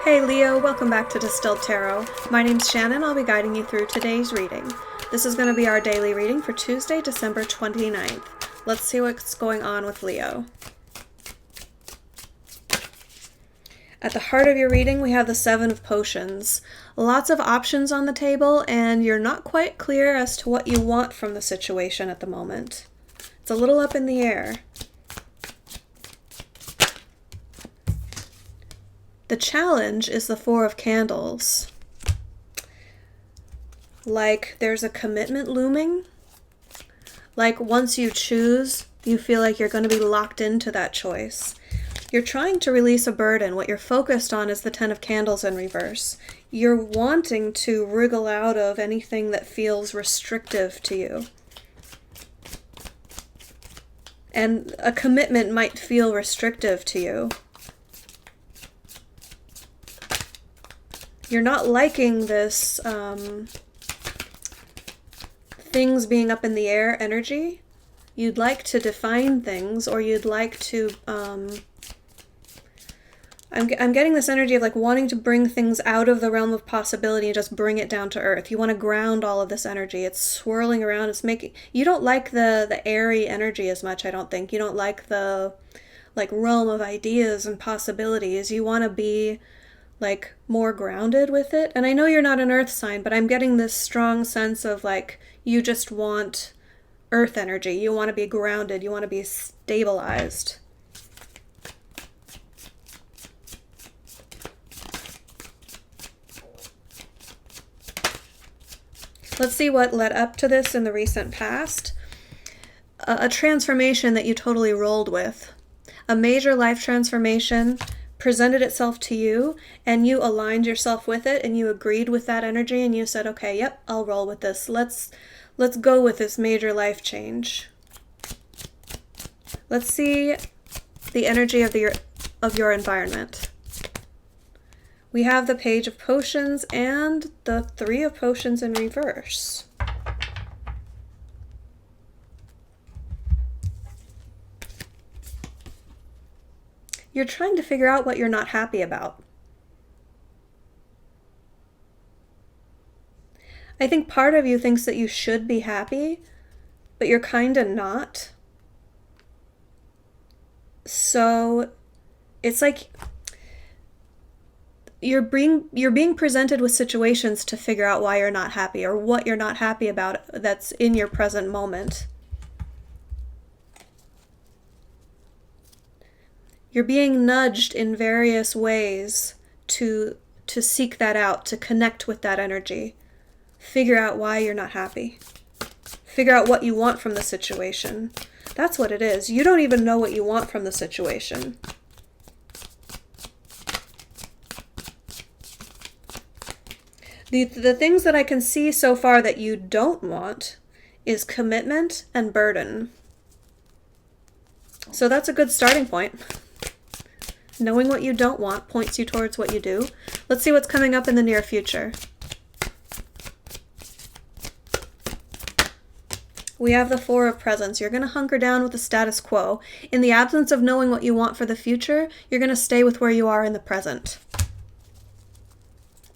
Hey Leo, welcome back to Distilled Tarot. My name's Shannon. I'll be guiding you through today's reading. This is going to be our daily reading for Tuesday, December 29th. Let's see what's going on with Leo. At the heart of your reading, we have the Seven of Potions. Lots of options on the table, and you're not quite clear as to what you want from the situation at the moment. It's a little up in the air. The challenge is the Four of Candles. Like there's a commitment looming. Like once you choose, you feel like you're going to be locked into that choice. You're trying to release a burden. What you're focused on is the Ten of Candles in reverse. You're wanting to wriggle out of anything that feels restrictive to you. And a commitment might feel restrictive to you. You're not liking this things being up in the air energy. You'd like to define things, or you'd like to, I'm getting this energy of like wanting to bring things out of the realm of possibility and just bring it down to earth. You want to ground all of this energy. It's swirling around. It's making, you don't like the airy energy as much, I don't think. You don't like the like realm of ideas and possibilities. You want to be like more grounded with it. And I know you're not an earth sign, but I'm getting this strong sense of like you just want earth energy. You want to be grounded. You want to be stabilized. Let's see what led up to this in the recent past. A transformation that you totally rolled with. A major life transformation presented itself to you, and you aligned yourself with it, and you agreed with that energy, and you said, okay, yep, I'll roll with this. Let's go with this major life change. Let's see the energy of your environment. We have the Page of Potions and the Three of Potions in reverse. You're trying to figure out what you're not happy about. I think part of you thinks that you should be happy, but you're kind of not. So it's like you're being presented with situations to figure out why you're not happy or what you're not happy about that's in your present moment. You're being nudged in various ways to seek that out, to connect with that energy. Figure out why you're not happy. Figure out what you want from the situation. That's what it is. You don't even know what you want from the situation. The things that I can see so far that you don't want is commitment and burden. So that's a good starting point. Knowing what you don't want points you towards what you do. Let's see what's coming up in the near future. We have the Four of Presents. You're going to hunker down with the status quo. In the absence of knowing what you want for the future, you're going to stay with where you are in the present.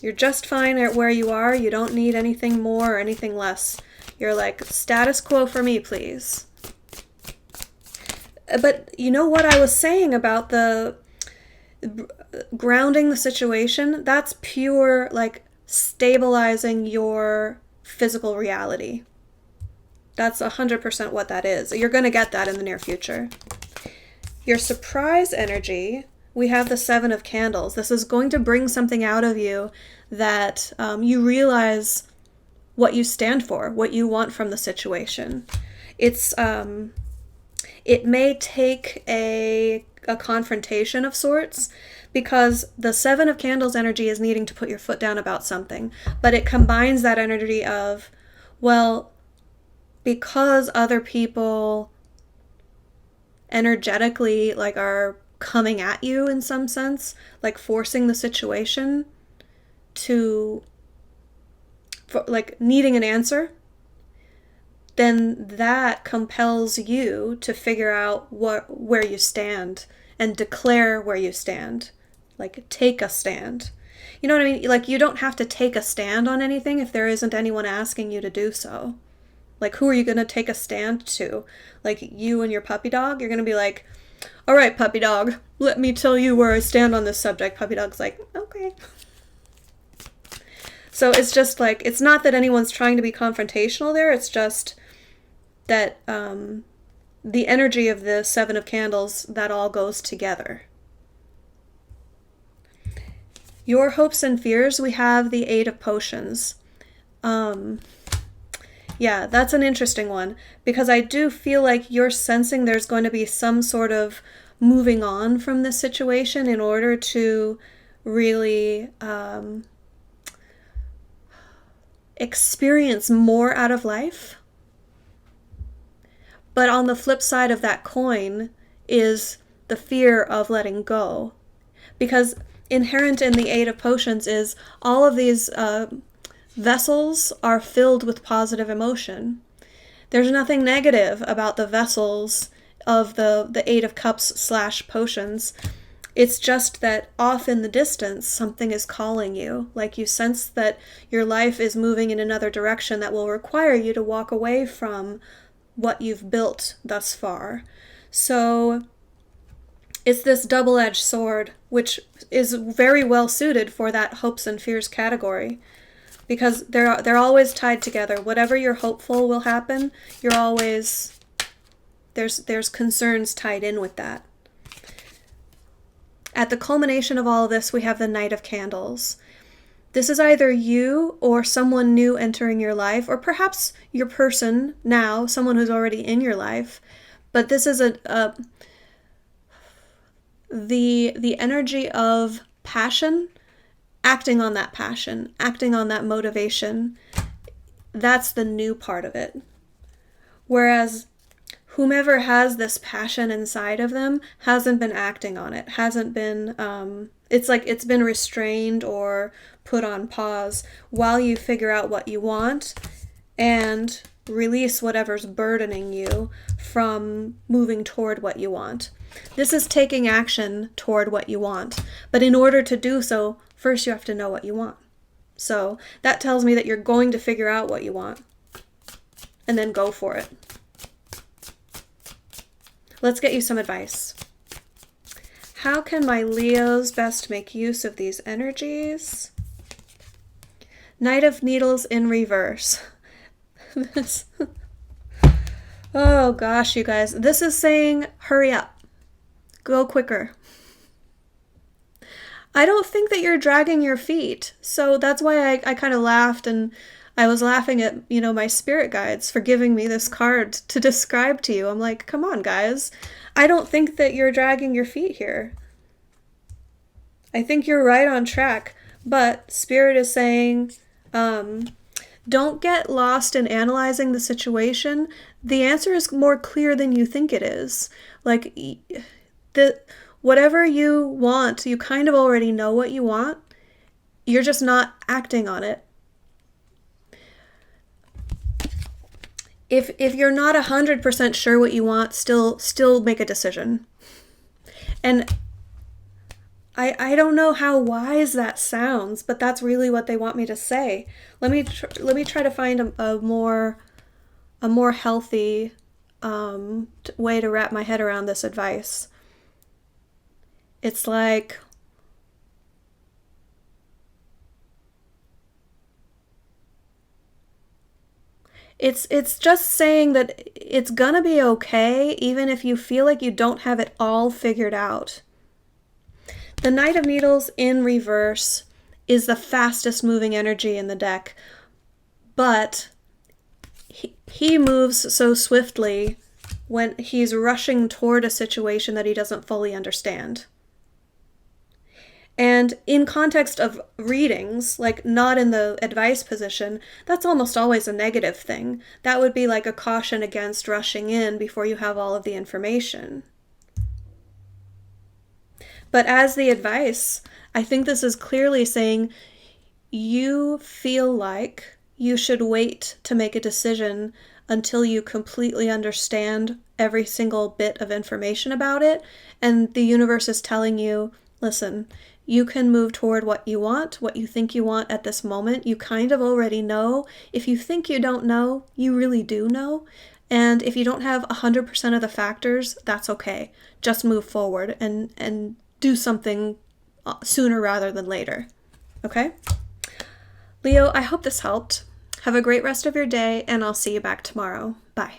You're just fine at where you are. You don't need anything more or anything less. You're like, status quo for me, please. But you know what I was saying about the grounding the situation? That's pure, like, stabilizing your physical reality. That's 100% what that is. You're going to get that in the near future. Your surprise energy, we have the Seven of Candles. This is going to bring something out of you that you realize what you stand for, what you want from the situation. It's it may take a confrontation of sorts, because the Seven of Candles energy is needing to put your foot down about something, but it combines that energy of, well, because other people energetically like are coming at you in some sense, like forcing the situation to, like needing an answer, then that compels you to figure out where you stand and declare where you stand. Like, take a stand. You know what I mean? Like, you don't have to take a stand on anything if there isn't anyone asking you to do so. Like, who are you going to take a stand to? Like, you and your puppy dog? You're going to be like, all right, puppy dog, let me tell you where I stand on this subject. Puppy dog's like, okay. So it's just like, it's not that anyone's trying to be confrontational there. It's just that the energy of the Seven of Candles, that all goes together. Your hopes and fears, we have the Eight of Potions. Yeah, that's an interesting one, because I do feel like you're sensing there's going to be some sort of moving on from this situation in order to really experience more out of life. But on the flip side of that coin is the fear of letting go. Because inherent in the Eight of Potions is all of these vessels are filled with positive emotion. There's nothing negative about the vessels of the Eight of Cups / potions. It's just that off in the distance, something is calling you. Like, you sense that your life is moving in another direction that will require you to walk away from what you've built thus far. So it's this double-edged sword, which is very well suited for that hopes and fears category, because they're always tied together. Whatever you're hopeful will happen, you're always, there's concerns tied in with that. At the culmination of all of this, we have the Knight of Candles. This is either you or someone new entering your life, or perhaps your person now, someone who's already in your life. But this is the energy of passion, acting on that passion, acting on that motivation. That's the new part of it. Whereas whomever has this passion inside of them hasn't been acting on it, hasn't been, it's like it's been restrained or put on pause while you figure out what you want and release whatever's burdening you from moving toward what you want. This is taking action toward what you want. But in order to do so, first you have to know what you want. So that tells me that you're going to figure out what you want and then go for it. Let's get you some advice. How can my Leos best make use of these energies? Knight of Needles in reverse. Oh gosh, you guys. This is saying, hurry up. Go quicker. I don't think that you're dragging your feet. So that's why I kind of laughed, and I was laughing at, my spirit guides for giving me this card to describe to you. I'm like, come on, guys. I don't think that you're dragging your feet here. I think you're right on track. But Spirit is saying, don't get lost in analyzing the situation. The answer is more clear than you think it is. Like, whatever you want, you kind of already know what you want. You're just not acting on it. If you're not 100% sure what you want, still make a decision. And I don't know how wise that sounds, but that's really what they want me to say. Let me try to find a more healthy way to wrap my head around this advice. It's like, it's just saying that it's gonna be okay even if you feel like you don't have it all figured out. The Knight of Needles in reverse is the fastest moving energy in the deck, but he moves so swiftly when he's rushing toward a situation that he doesn't fully understand. And in context of readings, like not in the advice position, that's almost always a negative thing. That would be like a caution against rushing in before you have all of the information. But as the advice, I think this is clearly saying you feel like you should wait to make a decision until you completely understand every single bit of information about it. And the universe is telling you, listen, You can move toward what you want, what you think you want at this moment. You kind of already know. If you think you don't know, you really do know. And if you don't have 100% of the factors, that's okay. Just move forward and do something sooner rather than later. Okay? Leo, I hope this helped. Have a great rest of your day, and I'll see you back tomorrow. Bye.